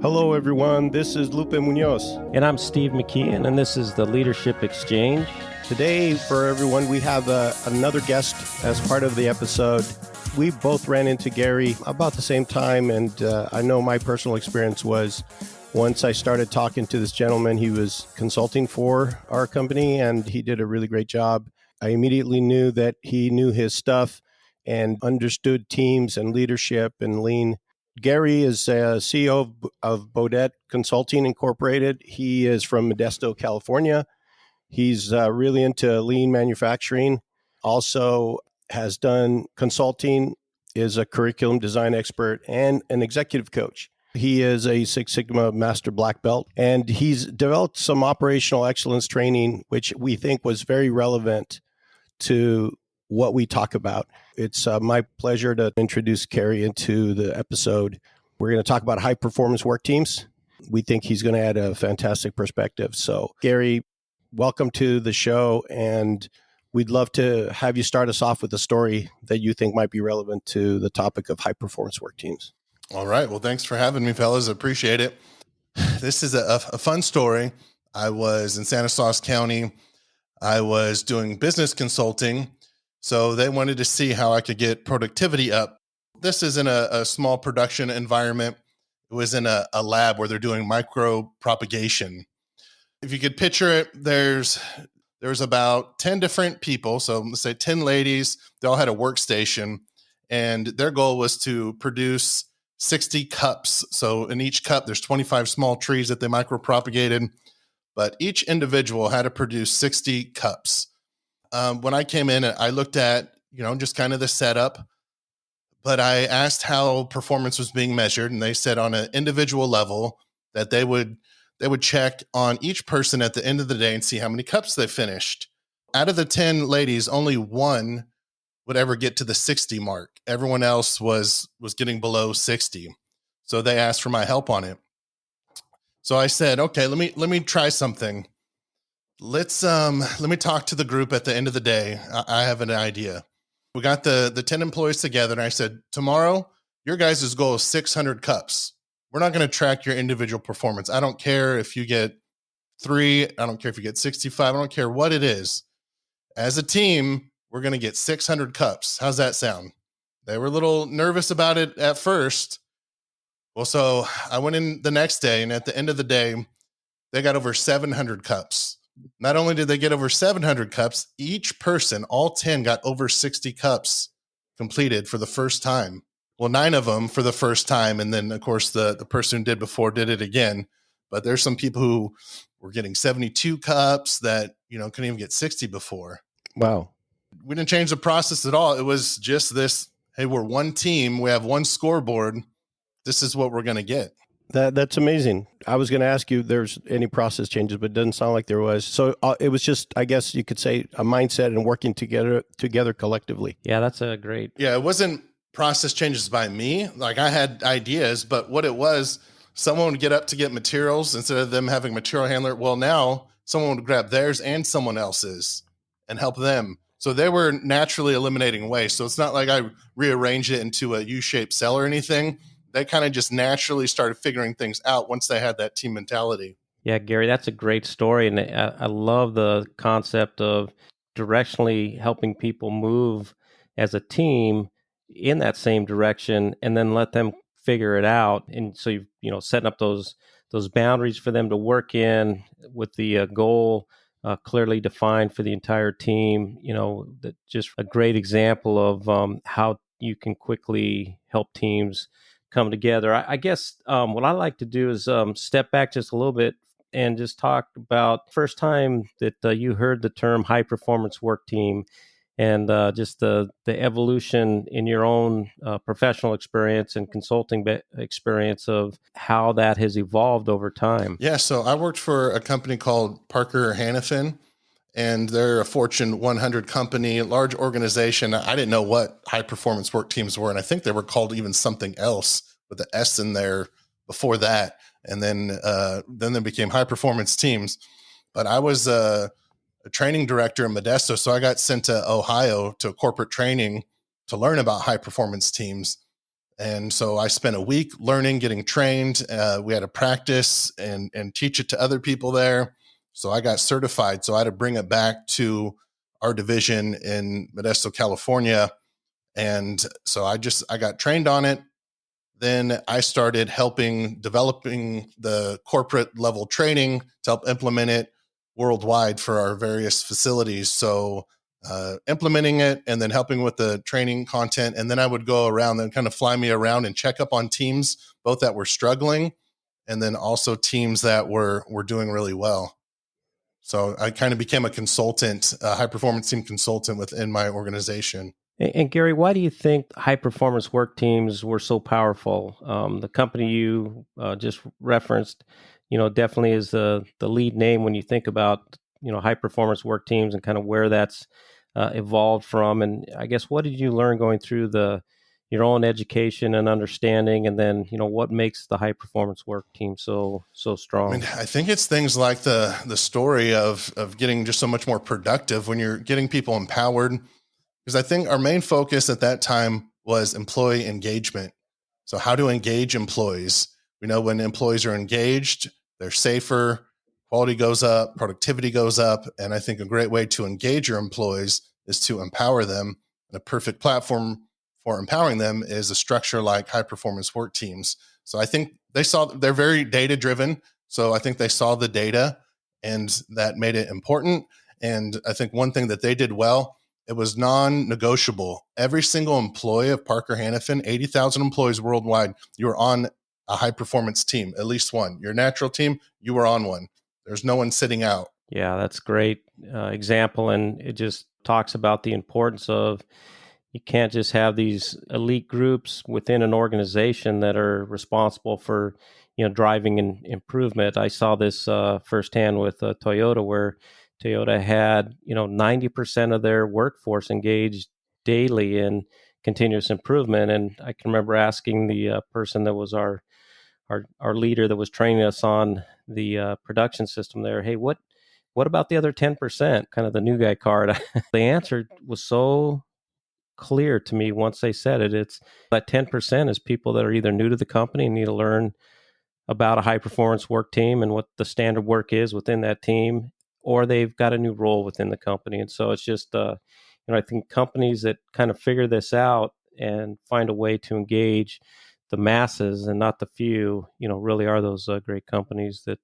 Hello, everyone. This is Lupe Munoz. And I'm Steve McKeon, and this is the Leadership Exchange. Today, for everyone, we have another guest as part of the episode. We both ran into Gary about the same time, and I know my personal experience was once I started talking to this gentleman, he was consulting for our company, and he did a really great job. I immediately knew that he knew his stuff and understood teams and leadership and lean. Gary is CEO of Beaudette Consulting Incorporated. He is from Modesto, California. He's really into lean manufacturing. Also has done consulting, is a curriculum design expert, and an executive coach. He is a Six Sigma Master Black Belt, and he's developed some operational excellence training, which we think was very relevant to what we talk about. It's my pleasure to introduce Gary into the episode. We're going to talk about high performance work teams. We think he's going to add a fantastic perspective. So, Gary, welcome to the show, and we'd love to have you start us off with a story that you think might be relevant to the topic of high performance work teams. All right. Well, thanks for having me, fellas. Appreciate it. This is a fun story. I was in Stanislaus County. I was doing business consulting. So they wanted to see how I could get productivity up. This is in a small production environment. It was in a lab where they're doing micro propagation. If you could picture it, there's about 10 different people. So let's say 10 ladies. They all had a workstation, and their goal was to produce 60 cups. So in each cup, there's 25 small trees that they micro propagated, but each individual had to produce 60 cups. When I came in, I looked at, just kind of the setup, but I asked how performance was being measured. And they said on an individual level that they would check on each person at the end of the day and see how many cups they finished. Out of the 10 ladies, only one would ever get to the 60 mark. Everyone else was getting below 60. So they asked for my help on it. So I said, okay, let me try something. Let me talk to the group at the end of the day. I have an idea. We got the 10 employees together, and I said, tomorrow, your guys' goal is 600 cups. We're not going to track your individual performance. I don't care if you get 3. I don't care if you get 65. I don't care what it is. As a team, we're going to get 600 cups. How's that sound? They were a little nervous about it at first. Well, so I went in the next day, and at the end of the day, they got over 700 cups. Not only did they get over 700 cups, each person, all 10, got over 60 cups completed for the first time. Well, 9 of them for the first time. And then, of course, the person who did before did it again. But there's some people who were getting 72 cups that, couldn't even get 60 before. Wow. We didn't change the process at all. It was just this, hey, we're one team. We have one scoreboard. This is what we're going to get. That's amazing. I was going to ask you if there's any process changes, but it doesn't sound like there was. So it was just, I guess you could say, a mindset and working together collectively. Yeah, that's a great. Yeah, it wasn't process changes by me. Like, I had ideas, but what it was, someone would get up to get materials instead of them having material handler. Well, now someone would grab theirs and someone else's and help them. So they were naturally eliminating waste. So it's not like I rearranged it into a U-shaped cell or anything. They kind of just naturally started figuring things out once they had that team mentality. Yeah, Gary, that's a great story. And I love the concept of directionally helping people move as a team in that same direction and then let them figure it out. And so, setting up those boundaries for them to work in with the goal clearly defined for the entire team. That just a great example of how you can quickly help teams come together. I guess what I like to do is step back just a little bit and just talk about first time that you heard the term high performance work team and just the evolution in your own professional experience and consulting experience of how that has evolved over time. Yeah, so I worked for a company called Parker Hannifin, and they're a Fortune 100 company, large organization. I didn't know what high performance work teams were, and I think they were called even something else with the S in there before that, and then they became high performance teams. But I was a training director in Modesto, so I got sent to Ohio to corporate training to learn about high performance teams. And so I spent a week learning, getting trained. We had to practice and teach it to other people there. So I got certified. So I had to bring it back to our division in Modesto, California. And so I got trained on it. Then I started developing the corporate level training to help implement it worldwide for our various facilities. So implementing it and then helping with the training content. And then I would go around and kind of fly me around and check up on teams, both that were struggling and then also teams that were doing really well. So I kind of became a consultant, a high performance team consultant within my organization. And Gary, why do you think high performance work teams were so powerful? The company you just referenced, definitely is the lead name when you think about high performance work teams and kind of where that's evolved from. And I guess what did you learn going through your own education and understanding, and then what makes the high performance work team so strong? I think it's things like the story of getting just so much more productive when you're getting people empowered. Because I think our main focus at that time was employee engagement. So how to engage employees. We know when employees are engaged, they're safer, quality goes up, productivity goes up. And I think a great way to engage your employees is to empower them. And a perfect platform for empowering them is a structure like high performance work teams. So I think they're very data driven. So I think they saw the data and that made it important. And I think one thing that they did well, it was non-negotiable. Every single employee of Parker Hannifin, 80,000 employees worldwide, you were on a high-performance team, at least one. Your natural team, you were on one. There's no one sitting out. Yeah, that's a great example. And it just talks about the importance of you can't just have these elite groups within an organization that are responsible for, driving improvement. I saw this firsthand with Toyota, where Toyota had, 90% of their workforce engaged daily in continuous improvement. And I can remember asking the person that was our leader that was training us on the production system there, hey, what about the other 10%, kind of the new guy card? The answer was so clear to me once they said it. It's that 10% is people that are either new to the company and need to learn about a high performance work team and what the standard work is within that team, or they've got a new role within the company. And so it's just, I think companies that kind of figure this out and find a way to engage the masses and not the few, really are those great companies that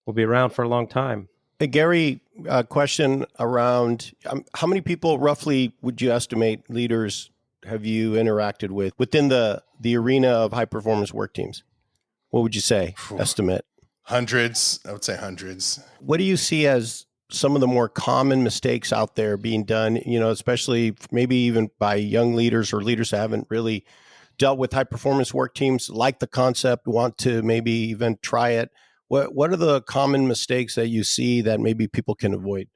will be around for a long time. Hey, Gary, question around how many people roughly would you estimate leaders have you interacted with within the arena of high performance work teams? What would you say? Estimate? Hundreds. I would say hundreds. What do you see as some of the more common mistakes out there being done, especially maybe even by young leaders or leaders that haven't really dealt with high performance work teams, like the concept, want to maybe even try it? What are the common mistakes that you see that maybe people can avoid?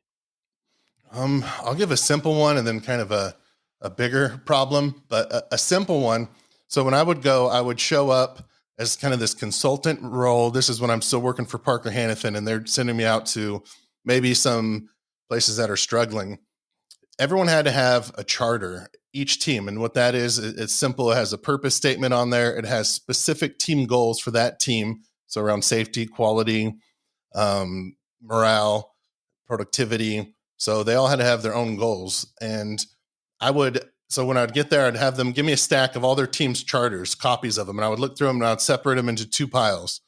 I'll give a simple one and then kind of a bigger problem, but a simple one. So when I would go, I would show up as kind of this consultant role. This is when I'm still working for Parker Hannifin, and they're sending me out to maybe some places that are struggling. Everyone had to have a charter, each team. And what that is, it's simple. It has a purpose statement on there. It has specific team goals for that team. So around safety, quality, morale, productivity. So they all had to have their own goals. And so when I'd get there, I'd have them give me a stack of all their team's charters, copies of them. And I would look through them and I'd separate them into two piles.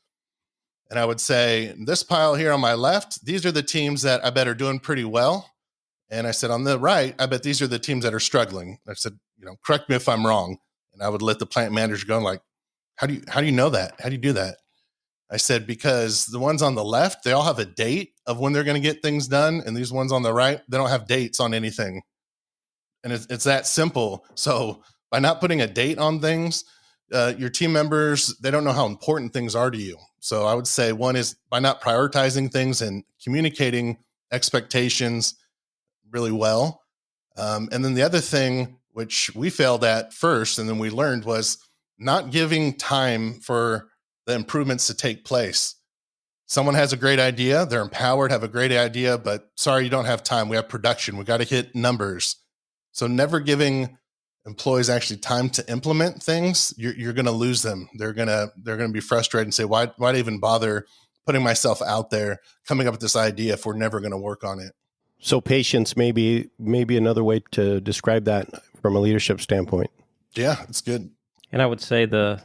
And I would say, this pile here on my left, these are the teams that I bet are doing pretty well. And I said, on the right, I bet these are the teams that are struggling. I said, correct me if I'm wrong. And I would let the plant manager go, like, how do you know that? How do you do that? I said, because the ones on the left, they all have a date of when they're going to get things done. And these ones on the right, they don't have dates on anything. And it's that simple. So by not putting a date on things, your team members, they don't know how important things are to you. So I would say one is by not prioritizing things and communicating expectations really well. And then the other thing, which we failed at first, and then we learned, was not giving time for the improvements to take place. Someone has a great idea, they're empowered, have a great idea, but sorry, you don't have time. We have production. We got to hit numbers. So never giving employees actually time to implement things, you're going to lose them. They're going to be frustrated and say, why even bother putting myself out there, coming up with this idea if we're never going to work on it? So patience may be another way to describe that from a leadership standpoint. Yeah, it's good. And I would say the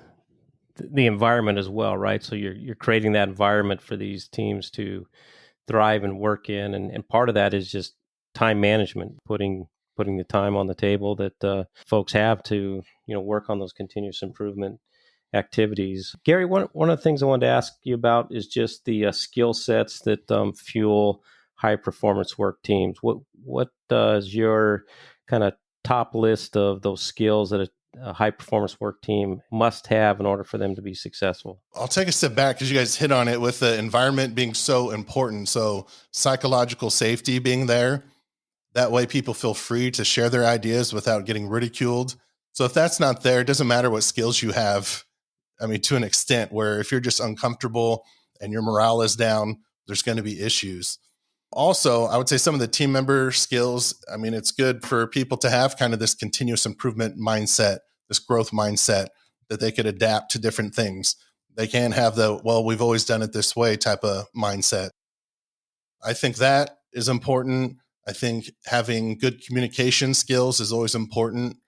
environment as well, right? So you're creating that environment for these teams to thrive and work in, and part of that is just time management, putting the time on the table that folks have to work on those continuous improvement activities. Gary, one of the things I wanted to ask you about is just the skill sets that fuel high performance work teams. What is your kind of top list of those skills that a high performance work team must have in order for them to be successful? I'll take a step back because you guys hit on it with the environment being so important. So psychological safety being there. That way people feel free to share their ideas without getting ridiculed. So if that's not there, it doesn't matter what skills you have. I mean, to an extent where if you're just uncomfortable and your morale is down, there's going to be issues. Also, I would say some of the team member skills, I mean, it's good for people to have kind of this continuous improvement mindset, this growth mindset that they could adapt to different things. They can't have we've always done it this way type of mindset. I think that is important. I think having good communication skills is always important.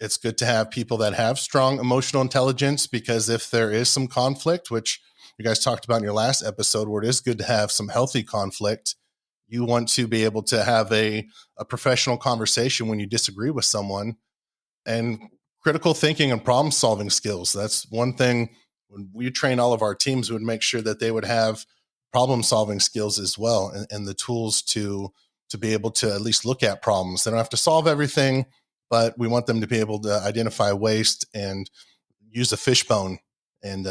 It's good to have people that have strong emotional intelligence, because if there is some conflict, which you guys talked about in your last episode, where it is good to have some healthy conflict, you want to be able to have a professional conversation when you disagree with someone. And critical thinking and problem solving skills. That's one thing. When we train all of our teams, we would make sure that they would have problem solving skills as well, and the tools to be able to at least look at problems. They don't have to solve everything, but we want them to be able to identify waste and use a fishbone and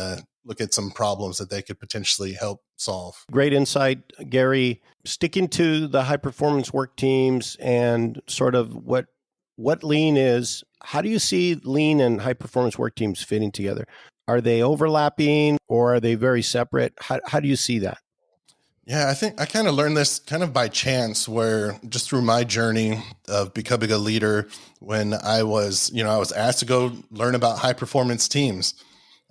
look at some problems that they could potentially help solve. Great insight, Gary. Sticking to the high performance work teams and sort of what lean is, how do you see lean and high performance work teams fitting together? Are they overlapping or are they very separate? How do you see that? Yeah, I think I kind of learned this kind of by chance, where just through my journey of becoming a leader, when I was asked to go learn about high performance teams.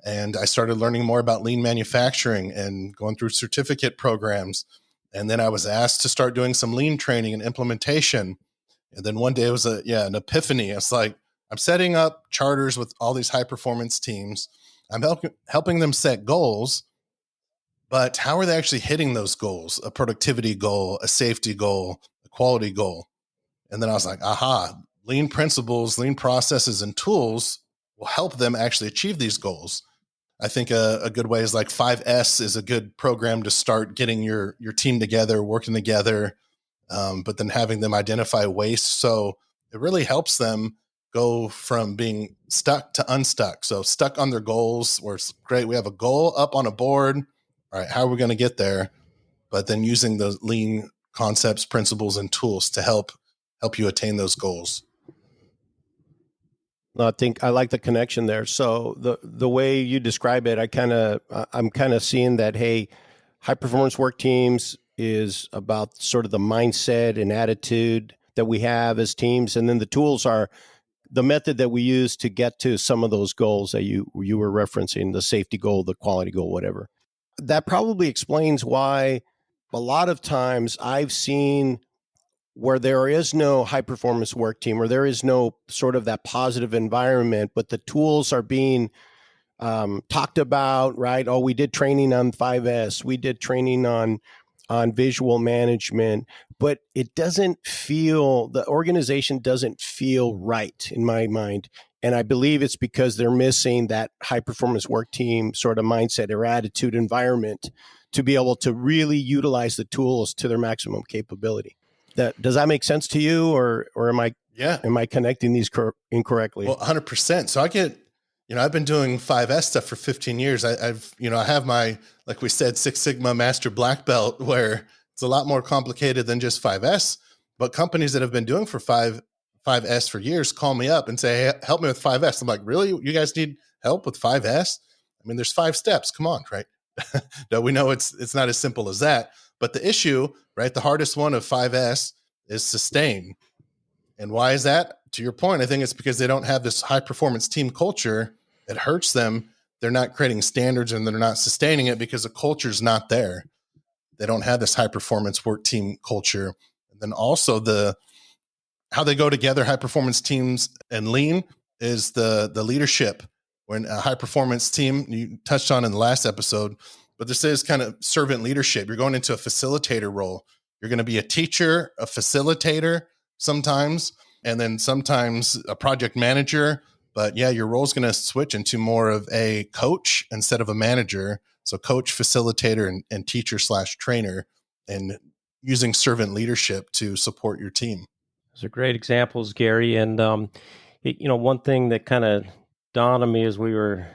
And I started learning more about lean manufacturing and going through certificate programs. And then I was asked to start doing some lean training and implementation. And then one day it was an epiphany. It's like, I'm setting up charters with all these high performance teams. I'm helping them set goals. But how are they actually hitting those goals? A productivity goal, a safety goal, a quality goal. And then I was like, aha, lean principles, lean processes, and tools will help them actually achieve these goals. I think a good way is like 5S is a good program to start getting your team together, working together, but then having them identify waste. So it really helps them go from being stuck to unstuck. So stuck on their goals, where it's great, we have a goal up on a board. All right, how are we going to get there? But then using those lean concepts, principles, and tools to help you attain those goals. I think I like the connection there. So the way you describe it, I'm kind of seeing that, hey, high performance work teams is about sort of the mindset and attitude that we have as teams, and then the tools are the method that we use to get to some of those goals that you were referencing, the safety goal, the quality goal, whatever. That probably explains why a lot of times I've seen where there is no high performance work team, or there is no sort of that positive environment, but the tools are being talked about, right? Oh, we did training on 5S, we did training on visual management, but it doesn't feel, the organization doesn't feel right in my mind. And I believe it's because they're missing that high performance work team sort of mindset or attitude environment to be able to really utilize the tools to their maximum capability. Does that make sense to you, or am I connecting these incorrectly? Well, 100%. So I've been doing 5S stuff for 15 years. I have my, like we said, Six Sigma Master Black Belt, where it's a lot more complicated than just 5S. But companies that have been doing for 5S for years call me up and say, hey, help me with 5S. I'm like, really? You guys need help with 5S? I mean, there's 5 steps. Come on, right? No, we know it's not as simple as that. But the issue, right, the hardest one of 5S is sustain. And why is that? to your point, I think it's because they don't have this high performance team culture. It hurts them. They're not creating standards and they're not sustaining it because the culture's not there. They don't have this high performance work team culture. And then also how they go together, high performance teams and lean, is the leadership. When a high performance team, you touched on in the last episode, but this is kind of servant leadership. You're going into a facilitator role. You're going to be a teacher, a facilitator sometimes, and then sometimes a project manager. But yeah, your role is going to switch into more of a coach instead of a manager. So coach, facilitator, and teacher / trainer, and using servant leadership to support your team. Those are great examples, Gary. And, one thing that kind of dawned on me as we were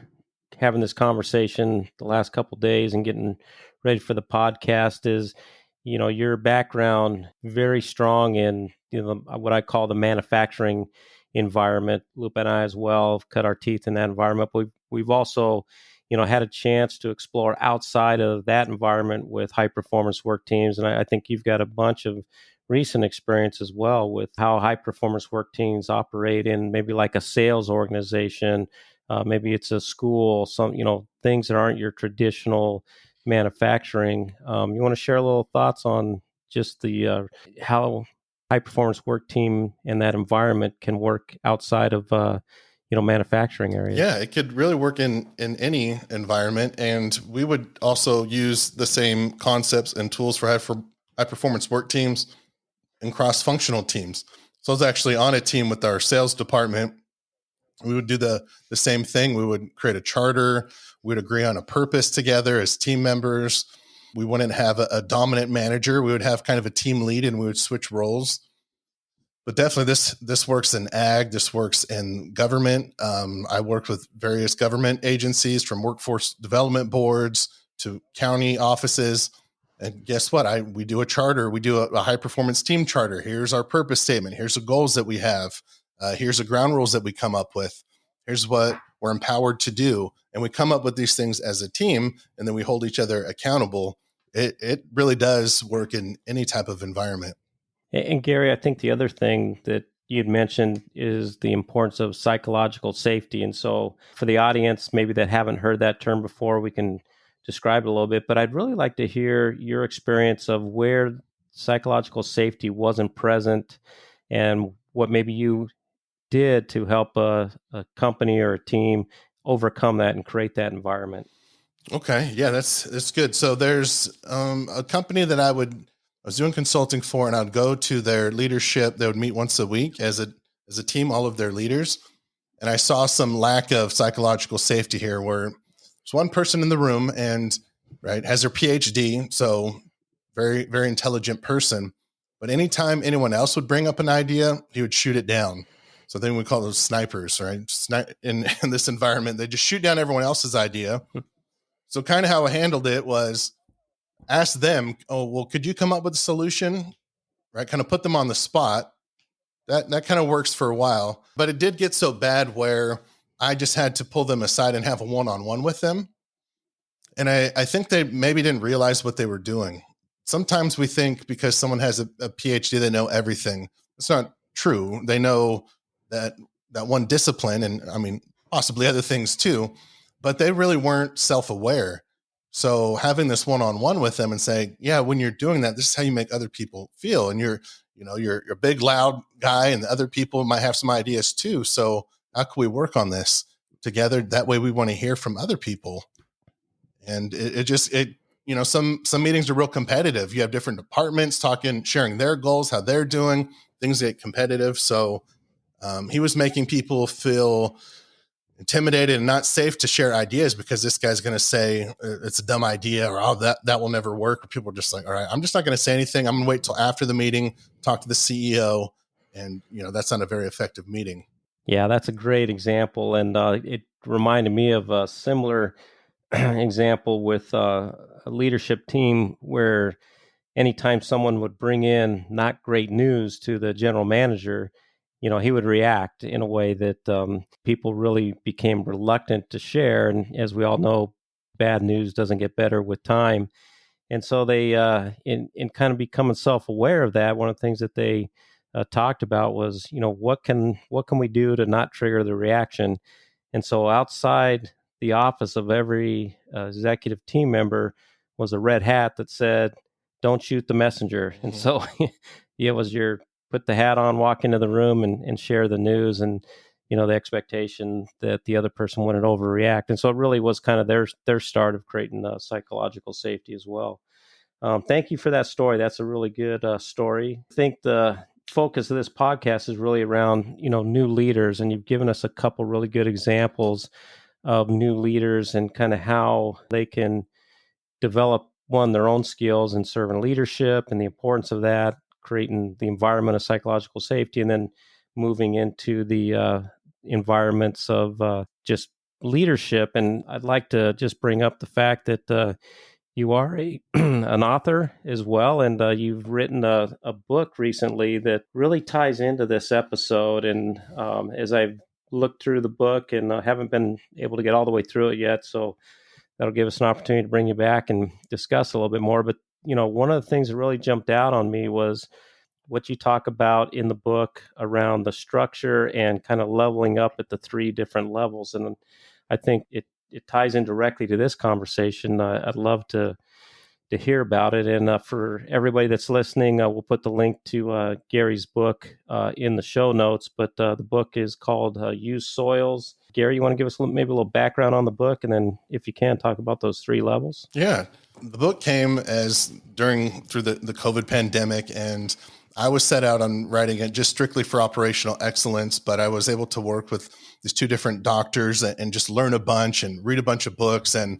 having this conversation the last couple of days and getting ready for the podcast is, your background very strong in, what I call the manufacturing environment. Lupe and I as well have cut our teeth in that environment. But we've also, had a chance to explore outside of that environment with high performance work teams. And I think you've got a bunch of recent experience as well with how high performance work teams operate in maybe like a sales organization. Maybe it's a school, some, things that aren't your traditional manufacturing. You want to share a little thoughts on just the how high performance work team and that environment can work outside of manufacturing areas? Yeah, it could really work in any environment, and we would also use the same concepts and tools for high performance work teams and cross functional teams. So I was actually on a team with our sales department. We would do the same thing. We would create a charter. We'd agree on a purpose together as team members. We wouldn't have a dominant manager. We would have kind of a team lead, and we would switch roles. But definitely this works in ag. This works in government. I worked with various government agencies, from workforce development boards to county offices. And guess what? We do a charter. We do a high performance team charter. Here's our purpose statement. Here's the goals that we have. Here's the ground rules that we come up with. Here's what we're empowered to do. And we come up with these things as a team, and then we hold each other accountable. It really does work in any type of environment. And Gary, I think the other thing that you'd mentioned is the importance of psychological safety. And so for the audience, maybe that haven't heard that term before, we can describe it a little bit, but I'd really like to hear your experience of where psychological safety wasn't present and what maybe you did to help a company or a team overcome that and create that environment. Okay. Yeah, that's good. So there's a company that I was doing consulting for, and I'd go to their leadership. They would meet once a week as a team, all of their leaders. And I saw some lack of psychological safety here, where there's one person in the room and has their PhD. So very, very intelligent person. But anytime anyone else would bring up an idea, he would shoot it down. So then we call those snipers, right? In this environment, they just shoot down everyone else's idea. So kind of how I handled it was ask them, oh, well, could you come up with a solution? Right? Kind of put them on the spot. That kind of works for a while. But it did get so bad where I just had to pull them aside and have a one-on-one with them. And I think they maybe didn't realize what they were doing. Sometimes we think because someone has a PhD, they know everything. It's not true. They know that one discipline, and I mean, possibly other things too, but they really weren't self-aware. So having this one-on-one with them and say, yeah, when you're doing that, this is how you make other people feel. And you're a big, loud guy, and the other people might have some ideas too. So how can we work on this together? That way we want to hear from other people. And some meetings are real competitive. You have different departments talking, sharing their goals, how they're doing, things get competitive. So he was making people feel intimidated and not safe to share ideas because this guy's going to say it's a dumb idea, or that will never work. Or people are just like, all right, I'm just not going to say anything. I'm going to wait till after the meeting, talk to the CEO. And, that's not a very effective meeting. Yeah, that's a great example. And it reminded me of a similar example with a leadership team where anytime someone would bring in not great news to the general manager, he would react in a way that people really became reluctant to share. And as we all know, bad news doesn't get better with time. And so they, in kind of becoming self-aware of that, one of the things that they talked about was, what can we do to not trigger the reaction? And so outside the office of every executive team member was a red hat that said, "Don't shoot the messenger." And so it was your put the hat on, walk into the room, and share the news, and the expectation that the other person wouldn't overreact. And so it really was kind of their start of creating psychological safety as well. Thank you for that story. That's a really good story. I think the focus of this podcast is really around new leaders, and you've given us a couple really good examples of new leaders and kind of how they can develop their own skills in servant leadership and the importance of that, creating the environment of psychological safety, and then moving into the environments of just leadership. And I'd like to just bring up the fact that you are an author as well, and you've written a book recently that really ties into this episode. And as I've looked through the book, and haven't been able to get all the way through it yet, so that'll give us an opportunity to bring you back and discuss a little bit more. But one of the things that really jumped out on me was what you talk about in the book around the structure and kind of leveling up at the three different levels. And I think it ties in directly to this conversation. I'd love to hear about it. And for everybody that's listening, we'll put the link to Gary's book in the show notes. But the book is called Use Soils. Gary, you want to give us maybe a little background on the book, and then, if you can, talk about those three levels? Yeah. The book came through the COVID pandemic, and I was set out on writing it just strictly for operational excellence, but I was able to work with these two different doctors and just learn a bunch and read a bunch of books. And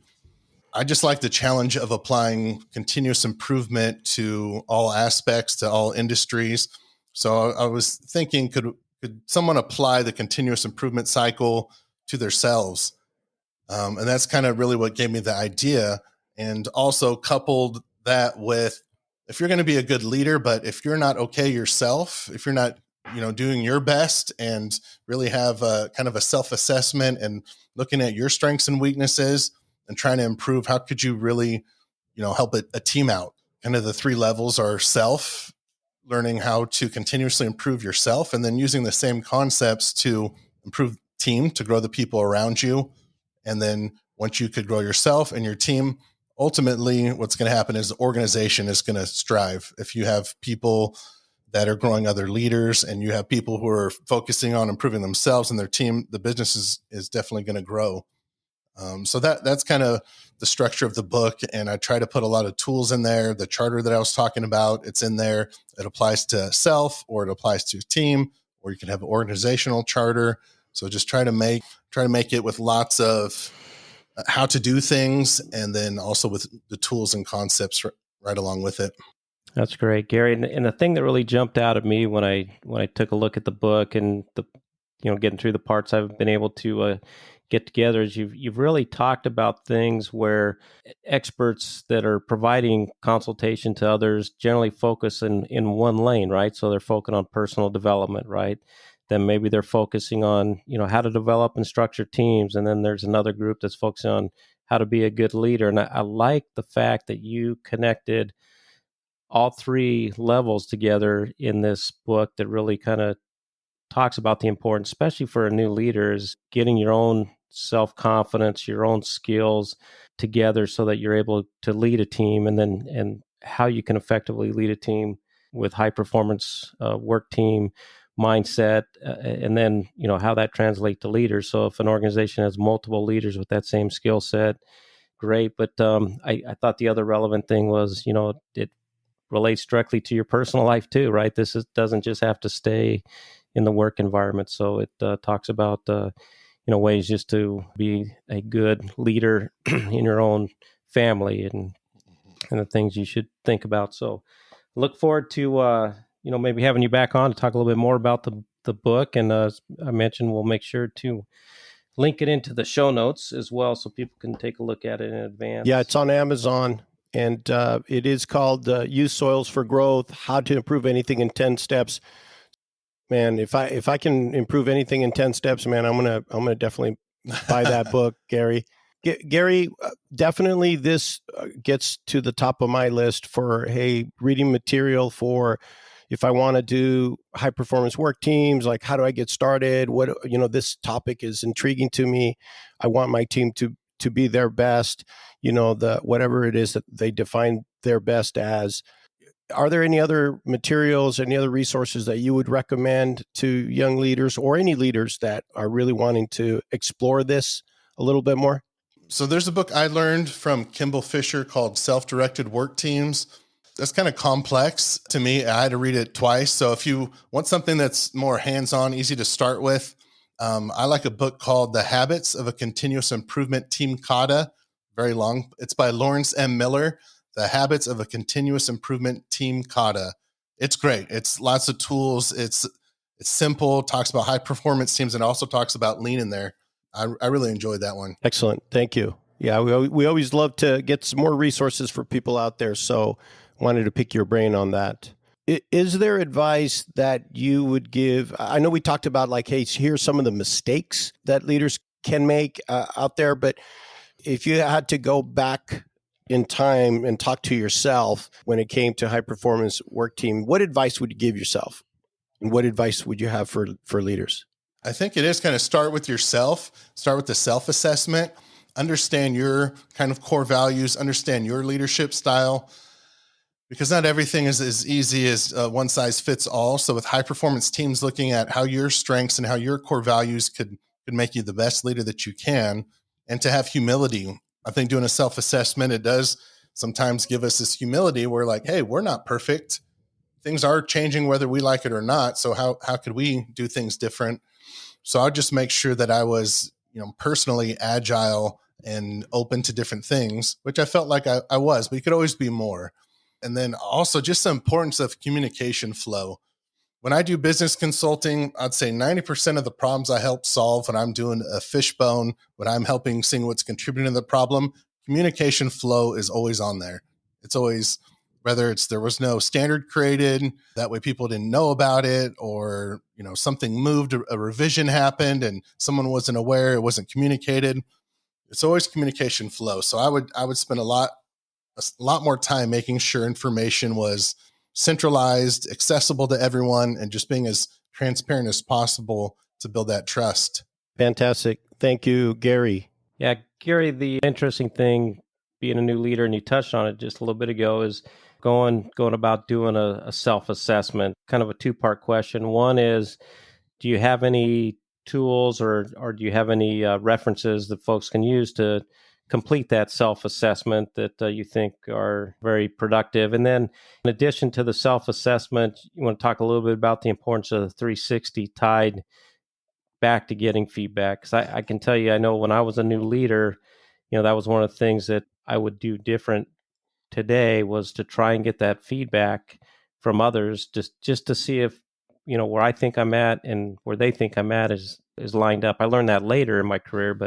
I just like the challenge of applying continuous improvement to all aspects, to all industries. So I was thinking, could someone apply the continuous improvement cycle to themselves? And that's kind of really what gave me the idea. And also coupled that with, if you're going to be a good leader, but if you're not okay yourself, if you're not, doing your best and really have a kind of a self-assessment and looking at your strengths and weaknesses and trying to improve, how could you really, help a team out? Kind of the three levels are self, learning how to continuously improve yourself, and then using the same concepts to improve team, to grow the people around you. And then once you could grow yourself and your team, ultimately what's going to happen is the organization is going to strive. If you have people that are growing other leaders and you have people who are focusing on improving themselves and their team, the business is definitely going to grow. So that's kind of the structure of the book. And I try to put a lot of tools in there. The charter that I was talking about, it's in there. It applies to self, or it applies to team, or you can have an organizational charter. So just try to make it with lots of how to do things, and then also with the tools and concepts right along with it. That's great, Gary. And the thing that really jumped out at me when I took a look at the book and getting through the parts I've been able to get together is you've really talked about things where experts that are providing consultation to others generally focus in one lane, right? So they're focusing on personal development, right? Then maybe they're focusing on, how to develop and structure teams. And then there's another group that's focusing on how to be a good leader. And I like the fact that you connected all three levels together in this book that really kind of talks about the importance, especially for a new leader, is getting your own self-confidence, your own skills together so that you're able to lead a team, and how you can effectively lead a team with high performance work team mindset, and then how that translates to leaders. So if an organization has multiple leaders with that same skill set, great. But I thought the other relevant thing was, it relates directly to your personal life too, right? Doesn't just have to stay in the work environment. So it talks about ways just to be a good leader in your own family, and the things you should think about. So look forward to maybe having you back on to talk a little bit more about the book. And as I mentioned, we'll make sure to link it into the show notes as well, so people can take a look at it in advance. Yeah, it's on Amazon, and it is called Use Soils for Growth: How to Improve Anything in 10 Steps. Man, if I can improve anything in 10 steps, man, I'm gonna definitely buy that book, Gary. Gary, definitely this gets to the top of my list for reading material for if I want to do high performance work teams, like how do I get started? What, this topic is intriguing to me. I want my team to be their best, the whatever it is that they define their best as. Are there any other materials, any other resources that you would recommend to young leaders or any leaders that are really wanting to explore this a little bit more? So there's a book I learned from Kimball Fisher called Self-Directed Work Teams. That's kind of complex to me. I had to read it twice. So if you want something that's more hands-on, easy to start with, I like a book called The Habits of a Continuous Improvement Team Kata. Very long. It's by Lawrence M. Miller. The Habits of a Continuous Improvement Team Kata. It's great. It's lots of tools. It's simple, talks about high performance teams, and also talks about lean in there. I really enjoyed that one. Excellent. Thank you. Yeah, we always love to get some more resources for people out there. So wanted to pick your brain on that. Is there advice that you would give? I know we talked about like, hey, here's some of the mistakes that leaders can make out there. But if you had to go back in time and talk to yourself when it came to high performance work team, what advice would you give yourself? And what advice would you have for leaders? I think it is kind of start with yourself, start with the self-assessment, understand your kind of core values, understand your leadership style, because not everything is as easy as one size fits all. So with high performance teams, looking at how your strengths and how your core values could make you the best leader that you can, and to have humility. I think doing a self-assessment, it does sometimes give us this humility. We're like, hey, we're not perfect. Things are changing whether we like it or not. So how could we do things different? So I'll just make sure that I was, personally agile and open to different things, which I felt like I was, but you could always be more. And then also just the importance of communication flow. When I do business consulting, I'd say 90% of the problems I help solve when I'm doing a fishbone, when I'm helping seeing what's contributing to the problem, communication flow is always on there. It's always, whether it's there was no standard created, that way people didn't know about it, or something moved, a revision happened and someone wasn't aware, it wasn't communicated. It's always communication flow. So I would spend a lot more time making sure information was centralized, accessible to everyone, and just being as transparent as possible to build that trust. Fantastic. Thank you, Gary. Yeah, Gary, the interesting thing being a new leader, and you touched on it just a little bit ago, is going about doing a self-assessment, kind of a two-part question. One is, do you have any tools or do you have any references that folks can use to complete that self-assessment that you think are very productive? And then in addition to the self-assessment, you want to talk a little bit about the importance of the 360 tied back to getting feedback. Because I can tell you, I know when I was a new leader, that was one of the things that I would do different today, was to try and get that feedback from others, just to see if, where I think I'm at and where they think I'm at is lined up. I learned that later in my career,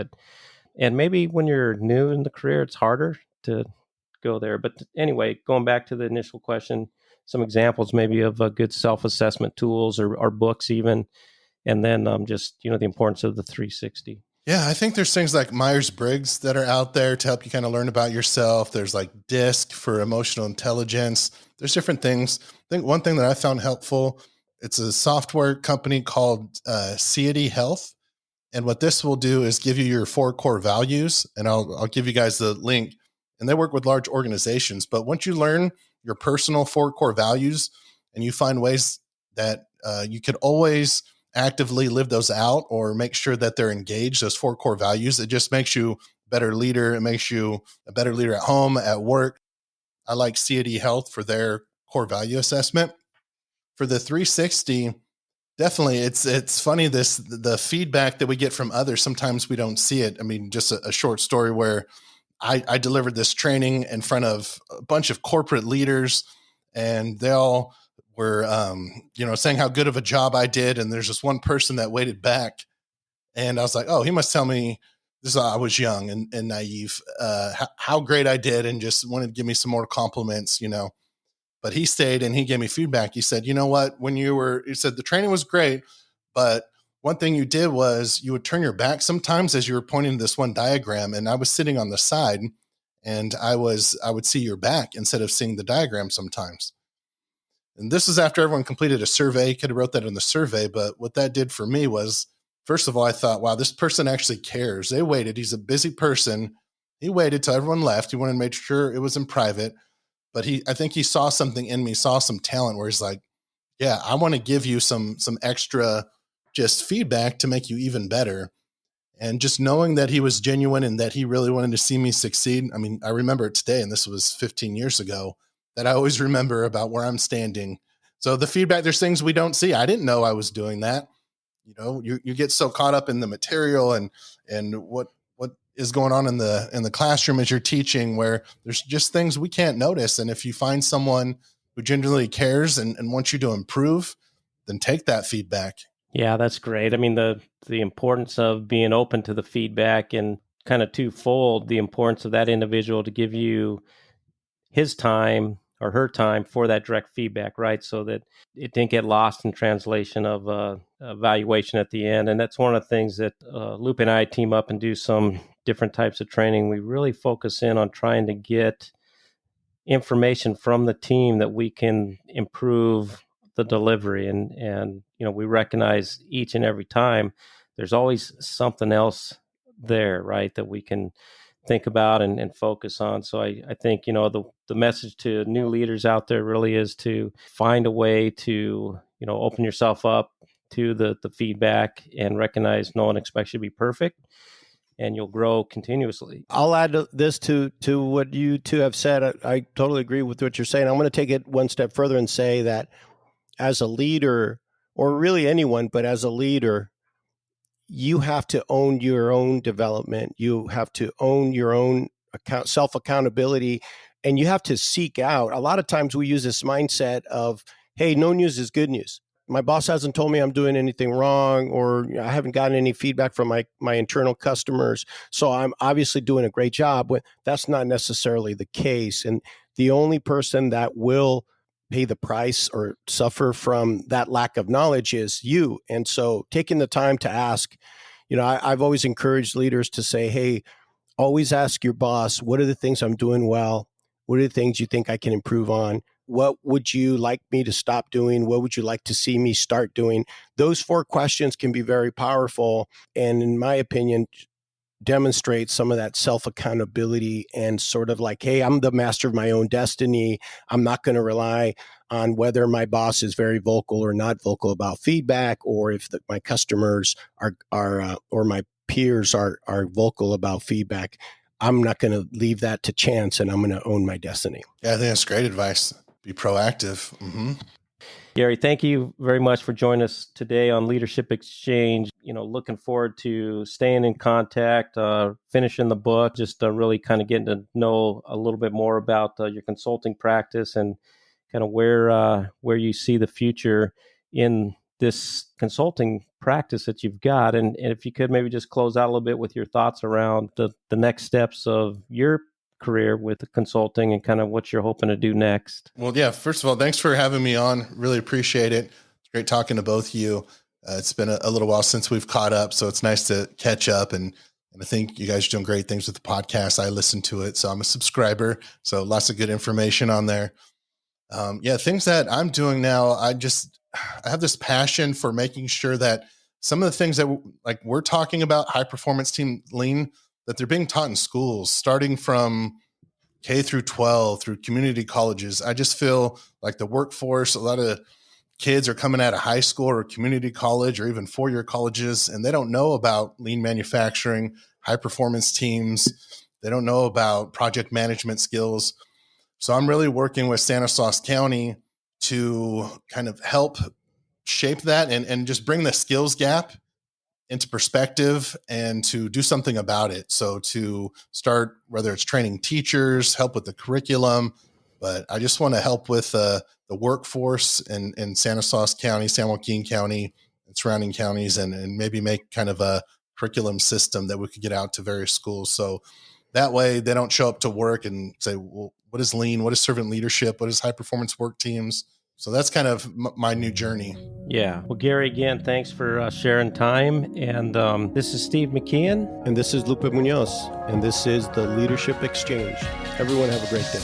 and maybe when you're new in the career, it's harder to go there. But anyway, going back to the initial question, some examples maybe of good self-assessment tools or books even, and then just, the importance of the 360. Yeah, I think there's things like Myers-Briggs that are out there to help you kind of learn about yourself. There's like DISC for emotional intelligence. There's different things. I think one thing that I found helpful, it's a software company called Ciety Health. And what this will do is give you your 4 core values. And I'll give you guys the link. And they work with large organizations. But once you learn your personal 4 core values and you find ways that you could always actively live those out or make sure that they're engaged, those 4 core values, it just makes you a better leader. It makes you a better leader at home, at work. I like Ciety Health for their core value assessment. For the 360, definitely, it's funny, the feedback that we get from others, sometimes we don't see it. I mean, just a short story where I delivered this training in front of a bunch of corporate leaders, and they all were, saying how good of a job I did. And there's just one person that waited back, and I was like, oh, he must tell me this. I was young and naive, how great I did, and just wanted to give me some more compliments, But he stayed and he gave me feedback. He said, you know what, he said the training was great, but one thing you did was you would turn your back sometimes as you were pointing to this one diagram, and I was sitting on the side, and I would see your back instead of seeing the diagram sometimes. And this is after everyone completed a survey. Could have wrote that in the survey, but what that did for me was, first of all, I thought, wow, this person actually cares. They waited. He's a busy person. He waited till everyone left. He wanted to make sure it was in private. But I think he saw something in me, saw some talent where he's like, yeah, I want to give you some extra just feedback to make you even better. And just knowing that he was genuine and that he really wanted to see me succeed. I mean, I remember it today, and this was 15 years ago, that I always remember about where I'm standing. So the feedback, there's things we don't see. I didn't know I was doing that. You know, you get so caught up in the material and what is going on in the classroom as you're teaching, where there's just things we can't notice. And if you find someone who genuinely cares and wants you to improve, then take that feedback. Yeah, that's great. I mean, the importance of being open to the feedback, and kind of twofold, the importance of that individual to give you his time or her time for that direct feedback, right? So that it didn't get lost in translation of evaluation at the end. And that's one of the things that Lupe and I team up and do some different types of training. We really focus in on trying to get information from the team that we can improve the delivery. And you know, we recognize each and every time there's always something else there, right, that we can think about and focus on. So I think, you know, the message to new leaders out there really is to find a way to, you know, open yourself up to the feedback and recognize no one expects you to be perfect, and you'll grow continuously. I'll add this to what you two have said. I totally agree with what you're saying. I'm going to take it one step further and say that as a leader, or really anyone, but as a leader, you have to own your own development. You have to own your own self-accountability, and you have to seek out. A lot of times we use this mindset of, hey, no news is good news. My boss hasn't told me I'm doing anything wrong, or I haven't gotten any feedback from my internal customers, so I'm obviously doing a great job. When that's not necessarily the case. And the only person that will pay the price or suffer from that lack of knowledge is you. And so taking the time to ask, you know, I've always encouraged leaders to say, hey, always ask your boss, what are the things I'm doing well? What are the things you think I can improve on? What would you like me to stop doing? What would you like to see me start doing? Those 4 questions can be very powerful, and in my opinion, demonstrate some of that self-accountability and sort of like, hey, I'm the master of my own destiny. I'm not going to rely on whether my boss is very vocal or not vocal about feedback, or if my customers are or my peers are vocal about feedback. I'm not going to leave that to chance, and I'm going to own my destiny. Yeah, I think that's great advice. Be proactive. Mm-hmm. Gary, thank you very much for joining us today on Leadership Exchange. You know, looking forward to staying in contact, finishing the book, just really kind of getting to know a little bit more about your consulting practice and kind of where you see the future in this consulting practice that you've got. And if you could maybe just close out a little bit with your thoughts around the next steps of your career with the consulting and kind of what you're hoping to do next. Well, yeah, first of all, thanks for having me on. Really appreciate it. It's great talking to both of you. It's been a little while since we've caught up, so it's nice to catch up. And I think you guys are doing great things with the podcast. I listen to it, so I'm a subscriber. So lots of good information on there. Things that I'm doing now, I have this passion for making sure that some of the things that we're talking about, high performance team lean, that they're being taught in schools, starting from K through 12 through community colleges. I just feel like the workforce, a lot of kids are coming out of high school or community college or even 4-year colleges, and they don't know about lean manufacturing, high performance teams. They don't know about project management skills. So I'm really working with Stanislaus County to kind of help shape that and just bring the skills gap into perspective and to do something about it. So to start, whether it's training teachers, help with the curriculum, but I just want to help with the workforce in Stanislaus County, San Joaquin County, and surrounding counties, and maybe make kind of a curriculum system that we could get out to various schools. So that way they don't show up to work and say, well, what is lean? What is servant leadership? What is high performance work teams? So that's kind of my new journey. Yeah. Well, Gary, again, thanks for sharing time. And this is Steve McKeon. And this is Lupe Munoz. And this is the Leadership Exchange. Everyone have a great day.